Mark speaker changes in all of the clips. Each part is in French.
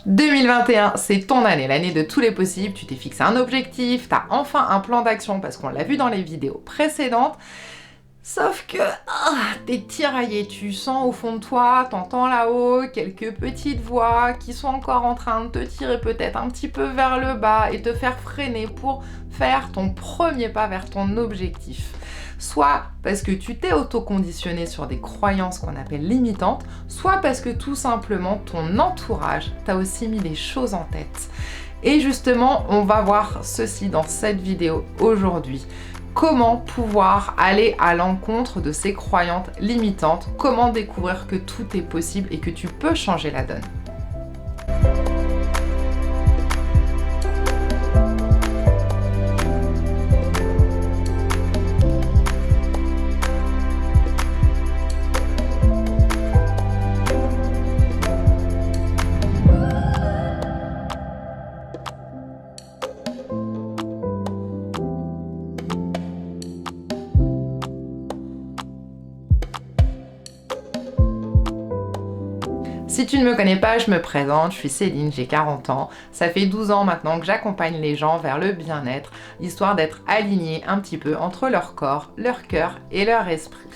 Speaker 1: 2021, c'est ton année, l'année de tous les possibles, tu t'es fixé un objectif, t'as enfin un plan d'action parce qu'on l'a vu dans les vidéos précédentes, sauf que t'es tiraillé, tu sens au fond de toi, t'entends là-haut quelques petites voix qui sont encore en train de te tirer peut-être un petit peu vers le bas et te faire freiner pour faire ton premier pas vers ton objectif. Soit parce que tu t'es auto-conditionné sur des croyances qu'on appelle limitantes, soit parce que tout simplement ton entourage t'a aussi mis des choses en tête. Et justement, on va voir ceci dans cette vidéo aujourd'hui. Comment pouvoir aller à l'encontre de ces croyances limitantes, comment découvrir que tout est possible et que tu peux changer la donne. Si tu ne me connais pas, je me présente, je suis Céline, j'ai 40 ans. Ça fait 12 ans maintenant que j'accompagne les gens vers le bien-être, histoire d'être alignés un petit peu entre leur corps, leur cœur et leur esprit.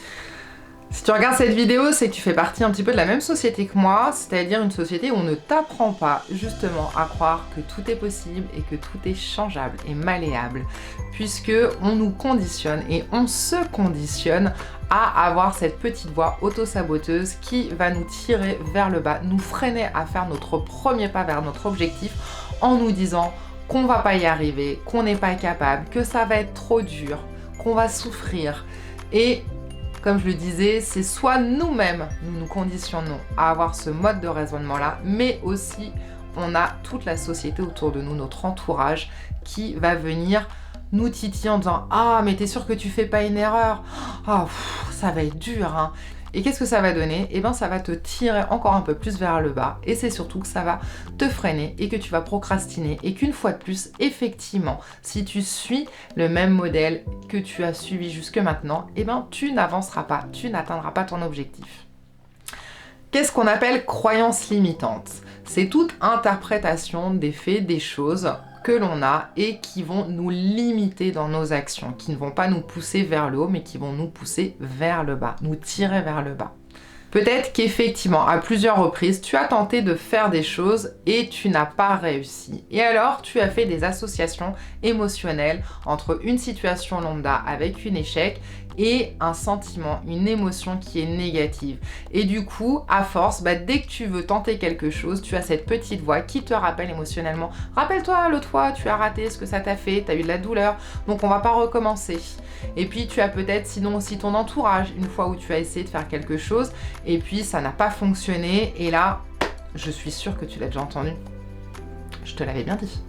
Speaker 1: Si tu regardes cette vidéo, c'est que tu fais partie un petit peu de la même société que moi, c'est-à-dire une société où on ne t'apprend pas justement à croire que tout est possible et que tout est changeable et malléable, puisque on nous conditionne et on se conditionne à avoir cette petite voix auto-saboteuse qui va nous tirer vers le bas, nous freiner à faire notre premier pas vers notre objectif en nous disant qu'on va pas y arriver, qu'on n'est pas capable, que ça va être trop dur, qu'on va souffrir. Et comme je le disais, c'est soit nous-mêmes, nous nous conditionnons à avoir ce mode de raisonnement-là, mais aussi on a toute la société autour de nous, notre entourage, qui va venir nous titiller en disant « Ah, mais t'es sûr que tu fais pas une erreur ? Ah, ça va être dur, hein !» Et qu'est-ce que ça va donner? Eh bien, ça va te tirer encore un peu plus vers le bas et c'est surtout que ça va te freiner et que tu vas procrastiner et qu'une fois de plus, effectivement, si tu suis le même modèle que tu as suivi jusque maintenant, eh bien, tu n'avanceras pas, tu n'atteindras pas ton objectif. Qu'est-ce qu'on appelle croyance limitante? C'est toute interprétation des faits, des choses que l'on a et qui vont nous limiter dans nos actions, qui ne vont pas nous pousser vers le haut, mais qui vont nous pousser vers le bas, nous tirer vers le bas. Peut-être qu'effectivement, à plusieurs reprises, tu as tenté de faire des choses et tu n'as pas réussi. Et alors, tu as fait des associations émotionnelles entre une situation lambda avec un échec et un sentiment, une émotion qui est négative. Et du coup, à force, dès que tu veux tenter quelque chose, tu as cette petite voix qui te rappelle émotionnellement « Rappelle-toi, l'autre fois, tu as raté ce que ça t'a fait, tu as eu de la douleur, donc on va pas recommencer. » Et puis, tu as peut-être sinon aussi ton entourage, une fois où tu as essayé de faire quelque chose, et puis ça n'a pas fonctionné, et là, je suis sûre que tu l'as déjà entendu. Je te l'avais bien dit.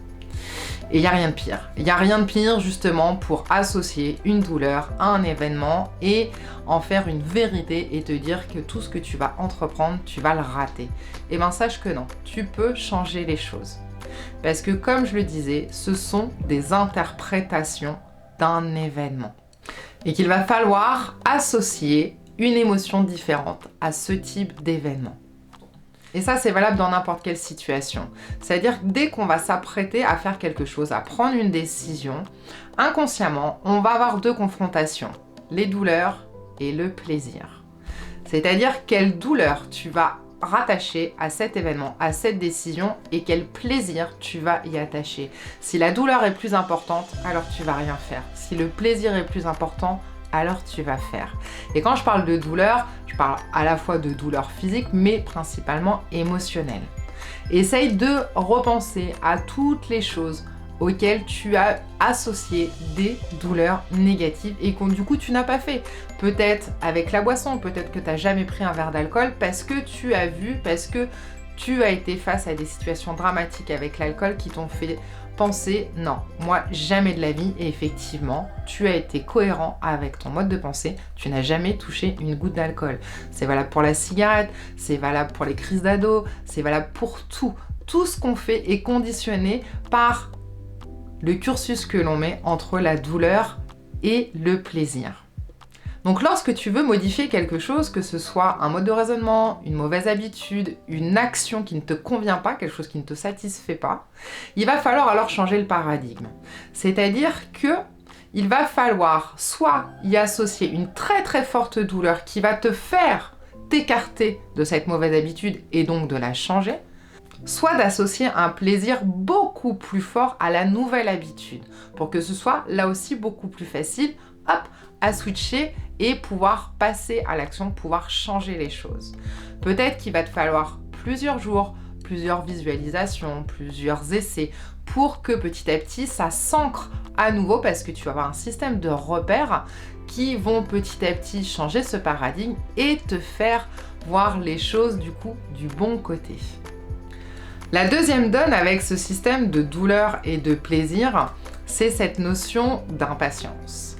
Speaker 1: Et il n'y a rien de pire. Il n'y a rien de pire justement pour associer une douleur à un événement et en faire une vérité et te dire que tout ce que tu vas entreprendre, tu vas le rater. Eh bien sache que non, tu peux changer les choses. Parce que comme je le disais, ce sont des interprétations d'un événement. Et qu'il va falloir associer une émotion différente à ce type d'événement. Et ça, c'est valable dans n'importe quelle situation. C'est-à-dire que dès qu'on va s'apprêter à faire quelque chose, à prendre une décision, inconsciemment, on va avoir deux confrontations, les douleurs et le plaisir. C'est-à-dire quelle douleur tu vas rattacher à cet événement, à cette décision et quel plaisir tu vas y attacher. Si la douleur est plus importante, alors tu vas rien faire. Si le plaisir est plus important, alors tu vas faire. Et quand je parle de douleur, je parle à la fois de douleur physique, mais principalement émotionnelle. Essaye de repenser à toutes les choses auxquelles tu as associé des douleurs négatives et que du coup tu n'as pas fait. Peut-être avec la boisson, peut-être que tu n'as jamais pris un verre d'alcool parce que tu as vu, parce que tu as été face à des situations dramatiques avec l'alcool qui t'ont fait penser non, moi jamais de la vie. Et effectivement, tu as été cohérent avec ton mode de pensée, tu n'as jamais touché une goutte d'alcool. C'est valable pour la cigarette, c'est valable pour les crises d'ado, c'est valable pour tout. Tout ce qu'on fait est conditionné par le cursus que l'on met entre la douleur et le plaisir. Donc lorsque tu veux modifier quelque chose, que ce soit un mode de raisonnement, une mauvaise habitude, une action qui ne te convient pas, quelque chose qui ne te satisfait pas, il va falloir alors changer le paradigme. C'est-à-dire que il va falloir soit y associer une très très forte douleur qui va te faire t'écarter de cette mauvaise habitude et donc de la changer, soit d'associer un plaisir beaucoup plus fort à la nouvelle habitude pour que ce soit là aussi beaucoup plus facile, hop, à switcher et pouvoir passer à l'action, pouvoir changer les choses. Peut-être qu'il va te falloir plusieurs jours, plusieurs visualisations, plusieurs essais pour que petit à petit ça s'ancre à nouveau parce que tu vas avoir un système de repères qui vont petit à petit changer ce paradigme et te faire voir les choses du coup du bon côté. La deuxième donne avec ce système de douleur et de plaisir, c'est cette notion d'impatience.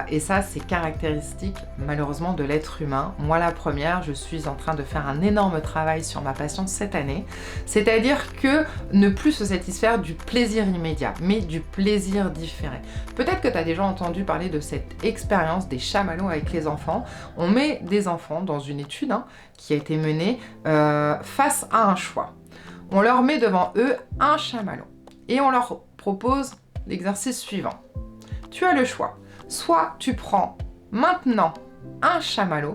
Speaker 1: Et ça, c'est caractéristique malheureusement de l'être humain. Moi, la première, je suis en train de faire un énorme travail sur ma patience cette année. C'est-à-dire que ne plus se satisfaire du plaisir immédiat, mais du plaisir différé. Peut-être que tu as déjà entendu parler de cette expérience des chamallows avec les enfants. On met des enfants dans une étude qui a été menée face à un choix. On leur met devant eux un chamallow et on leur propose l'exercice suivant. Tu as le choix. Soit tu prends maintenant un chamallow,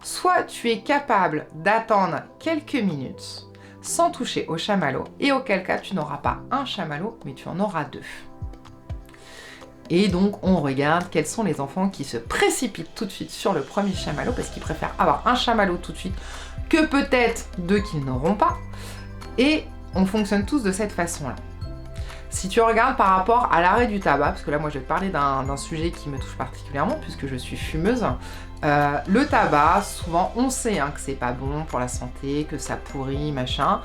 Speaker 1: soit tu es capable d'attendre quelques minutes sans toucher au chamallow, et auquel cas tu n'auras pas un chamallow, mais tu en auras deux. Et donc on regarde quels sont les enfants qui se précipitent tout de suite sur le premier chamallow parce qu'ils préfèrent avoir un chamallow tout de suite que peut-être deux qu'ils n'auront pas. Et on fonctionne tous de cette façon-là. Si tu regardes par rapport à l'arrêt du tabac, parce que là moi je vais te parler d'un sujet qui me touche particulièrement puisque je suis fumeuse, le tabac, souvent on sait que c'est pas bon pour la santé, que ça pourrit, machin,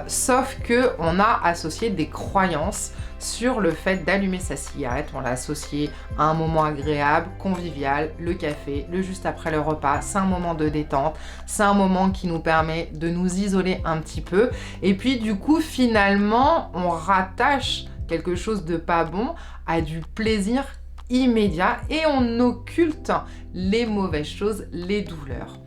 Speaker 1: sauf que on a associé des croyances sur le fait d'allumer sa cigarette. On l'a associé à un moment agréable, convivial, le café, le juste après le repas, c'est un moment de détente, c'est un moment qui nous permet de nous isoler un petit peu, et puis du coup finalement on rattache quelque chose de pas bon à du plaisir immédiat et on occulte les mauvaises choses, les douleurs.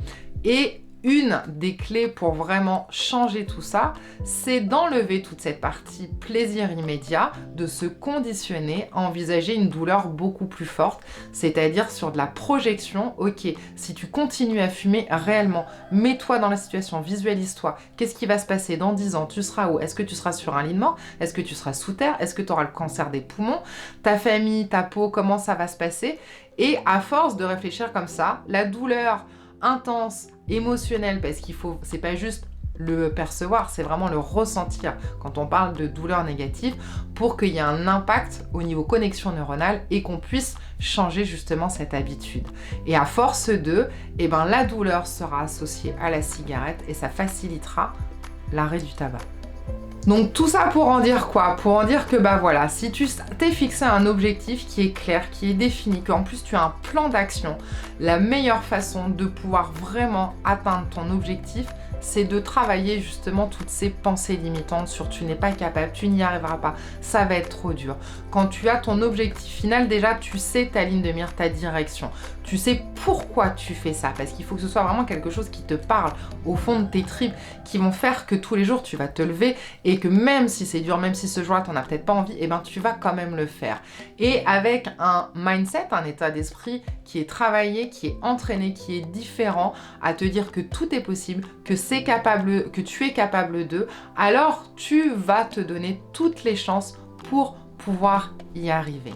Speaker 1: Et une des clés pour vraiment changer tout ça, c'est d'enlever toute cette partie plaisir immédiat, de se conditionner à envisager une douleur beaucoup plus forte, c'est-à-dire sur de la projection. Ok, si tu continues à fumer réellement, mets-toi dans la situation, visualise-toi, qu'est-ce qui va se passer dans 10 ans, tu seras où? Est-ce que tu seras sur un lit de mort? Est-ce que tu seras sous terre? Est-ce que tu auras le cancer des poumons? Ta famille, ta peau, comment ça va se passer? Et à force de réfléchir comme ça, la douleur intense, émotionnelle, parce qu'il faut, c'est pas juste le percevoir, c'est vraiment le ressentir quand on parle de douleur négative pour qu'il y ait un impact au niveau connexion neuronale et qu'on puisse changer justement cette habitude. Et à force de, la douleur sera associée à la cigarette et ça facilitera l'arrêt du tabac. Donc tout ça pour en dire quoi? Pour en dire que voilà, si tu t'es fixé un objectif qui est clair, qui est défini, qu'en plus tu as un plan d'action, la meilleure façon de pouvoir vraiment atteindre ton objectif, c'est de travailler justement toutes ces pensées limitantes sur tu n'es pas capable, tu n'y arriveras pas, ça va être trop dur. Quand tu as ton objectif final, déjà tu sais ta ligne de mire, ta direction. Tu sais pourquoi tu fais ça, parce qu'il faut que ce soit vraiment quelque chose qui te parle au fond de tes tripes, qui vont faire que tous les jours tu vas te lever et que même si c'est dur, même si ce jour-là tu n'en as peut-être pas envie, tu vas quand même le faire. Et avec un mindset, un état d'esprit qui est travaillé, qui est entraîné, qui est différent, à te dire que tout est possible, que tu es capable de, alors tu vas te donner toutes les chances pour pouvoir y arriver.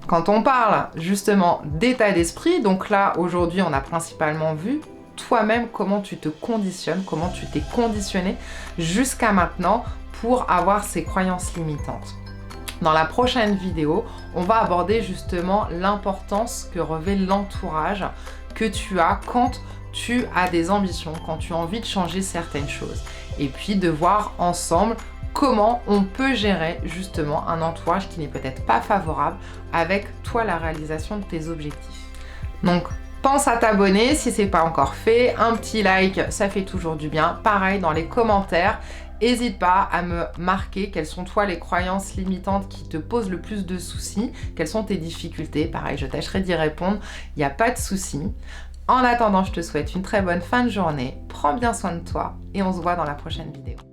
Speaker 1: Quand on parle justement d'état d'esprit, donc là aujourd'hui on a principalement vu toi-même comment tu te conditionnes, comment tu t'es conditionné jusqu'à maintenant pour avoir ces croyances limitantes. Dans la prochaine vidéo, on va aborder justement l'importance que revêt l'entourage que tu as quand tu as des ambitions, quand tu as envie de changer certaines choses. Et puis de voir ensemble comment on peut gérer justement un entourage qui n'est peut-être pas favorable avec toi la réalisation de tes objectifs. Donc Pense à t'abonner si c'est pas encore fait, un petit like, ça fait toujours du bien. Pareil dans les commentaires, n'hésite pas à me marquer quelles sont toi les croyances limitantes qui te posent le plus de soucis, quelles sont tes difficultés. Pareil, je tâcherai d'y répondre, il n'y a pas de souci. En attendant, je te souhaite une très bonne fin de journée, prends bien soin de toi et on se voit dans la prochaine vidéo.